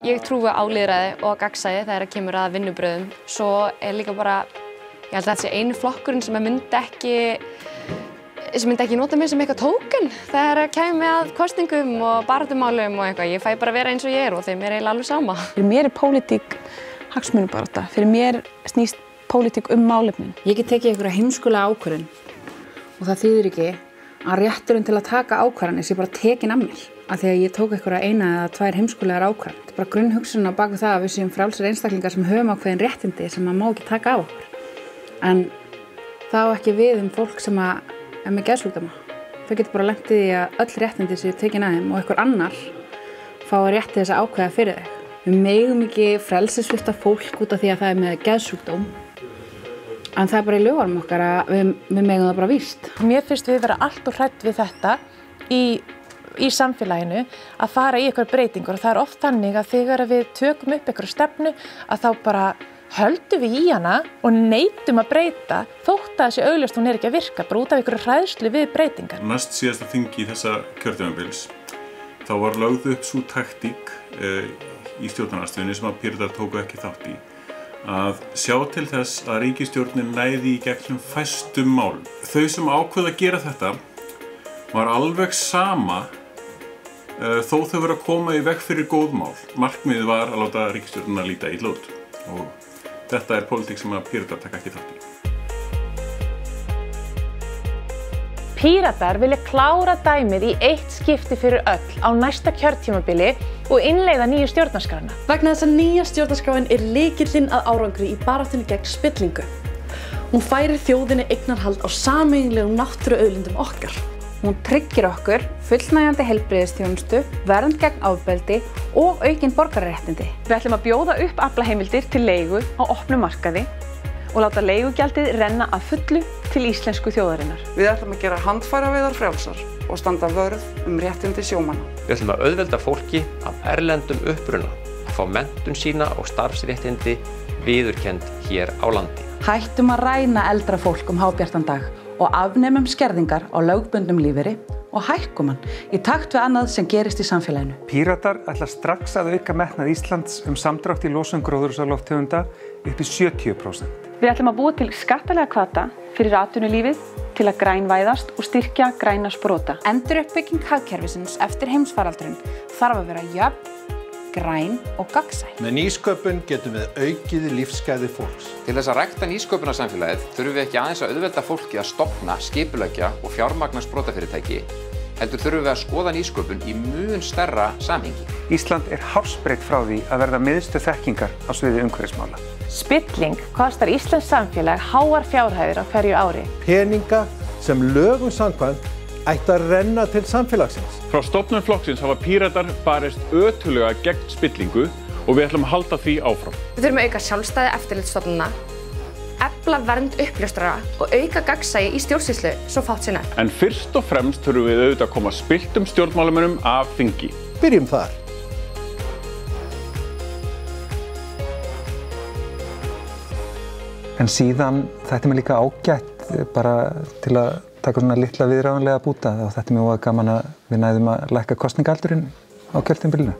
Ég trúi á lýðræði og gagnsæi þegar kemur að vinnubrögðum. Svo líka bara, ég held að þetta sé einu flokkurinn sem myndi ekki nota mig sem eitthvað tóken þegar kæmi að kosningum og baráttumálum og eitthvað. Ég fæ bara að vera eins og ég og þeim eiginlega alveg sama. Fyrir mér pólitík hagsmunabarátta. Fyrir mér snýst pólitík málefnin. Ég get tekið einhverja heimskulega ákvörðun og það þýðir ekki að rétturinn til að taka ákvarðanir sé bara tekin af mér. Af því að ég tók einhverja eina eða tvær heimskulegar ákvarðanir. Þetta er bara grunnhugsunin á bak við það að við séum frjálsir einstaklingar sem höfum ákveðin réttindi sem maður má ekki taka á okkur. En það á ekki við fólk sem er með geðsjúkdóma. Þau getur bara lent í því að öll réttindi séu tekin af þeim og einhver annar fái rétt til þess að ákveða fyrir þig. Við megum ekki frelsissvipta fólk út af því að það er með geðsjúkdóm. En það er bara í lögunum okkar að við megum það bara víst. Mér finnst við vera allt og hrædd við þetta í samfélaginu að fara í einhverjar breytingar og það er oft þannig að þegar við tökum upp einhverja stefnu að þá bara höldum við í hana og neitum að breyta þótt að þessi augljóst hún ekki að virka bara út af einhverju hræðslu við breytingar. Næst síðasta þingi þessa kjörtímabils þá var lögð upp sú taktík í stjórnarandstöðunni sem að Píratar tóku ekki þátt í að sjá til þess að ríkisstjórnin næði í gegnum fæstum málum. Þau sem ákveða að gera þetta var alveg sama þó þau voru að koma í veg fyrir góð mál. Markmiðið var að láta ríkisstjórnina líta illa út og þetta er pólitík sem að Píratar taka ekki þátt í. Píratar vilja klára dæmið í eitt skipti fyrir öll á næsta kjörtímabili og innleiða nýju stjórnarskrána. Vegna þess að nýja stjórnarskráin er lykillinn að árangri í baráttunni gegn spillingu. Hún færir þjóðinni eignarhald á sameiginlegum náttúruauðlindum okkar. Hún tryggir okkur fullnægjandi heilbrigðisþjónustu, vernd gegn ofbeldi og aukin borgararéttindi. Við ætlum að bjóða upp aflaheimildir til leigu á opnum markaði og láta leigugjaldið renna að fullu til íslensku þjóðarinnar. Við ætlum að gera handfæraveiðar frjálsar og standa vörð réttindi sjómanna. Við ætlum að auðvelda fólki af erlendum uppruna að fá menntun sína og starfsréttindi viðurkennd hér á landi. Hættum að ræna eldra fólk hábjartan dag og afnemum skerðingar á lögbundnum lífeyri og hækkum hann í takt við annað sem gerist í samfélaginu. Píratar ætla strax að auka metnað Íslands samdrátt í losun gróðurhúsalofttegunda upp í 70%. Við ætlum að búa til skattalega hvata fyrir atvinnulífið til að grænvæðast og styrkja græna sprota. Enduruppbygging hagkerfisins eftir heimsfaraldurinn þarf að vera jöfn, græn og gagnsæ. Með nýsköpun getum við aukið lífsgæði fólks. Til þess að rækta nýsköpunarsamfélagið þurfum við ekki aðeins að auðvelda fólki að stofna, skipuleggja og fjármagna sprotafyrirtæki, heldur þurfum við að skoða nýsköpun í mun stærra samhengi. Ísland er hársbreitt frá því að verða miðstöð þekkingar á sviði umhverfismála. Spilling kostar íslenskt samfélag háar fjárhæðir á hverju ári. Peninga sem lögum samkvæmt ætti að renna til samfélagsins. Frá stofnun flokksins hafa Píratar barist ötullega gegn spillingu og við ætlum að halda því áfram. Við þurfum að auka sjálfstæði eftirlitsstofnana, efla vernd uppljóstrara og auka gagnsæi í stjórnsýslu svo fátt sé nefnt. En fyrst og fremst þurfum við auðvitað að koma spilltum stjórnmálamönnum af þingi. Byrjum þar. En síðan þetta er mér líka ágætt bara til að taka svona litla viðráðanlega búta og þetta er mjög gaman að við næðum að lækka kosningaldurinn á kjörtímabilinu.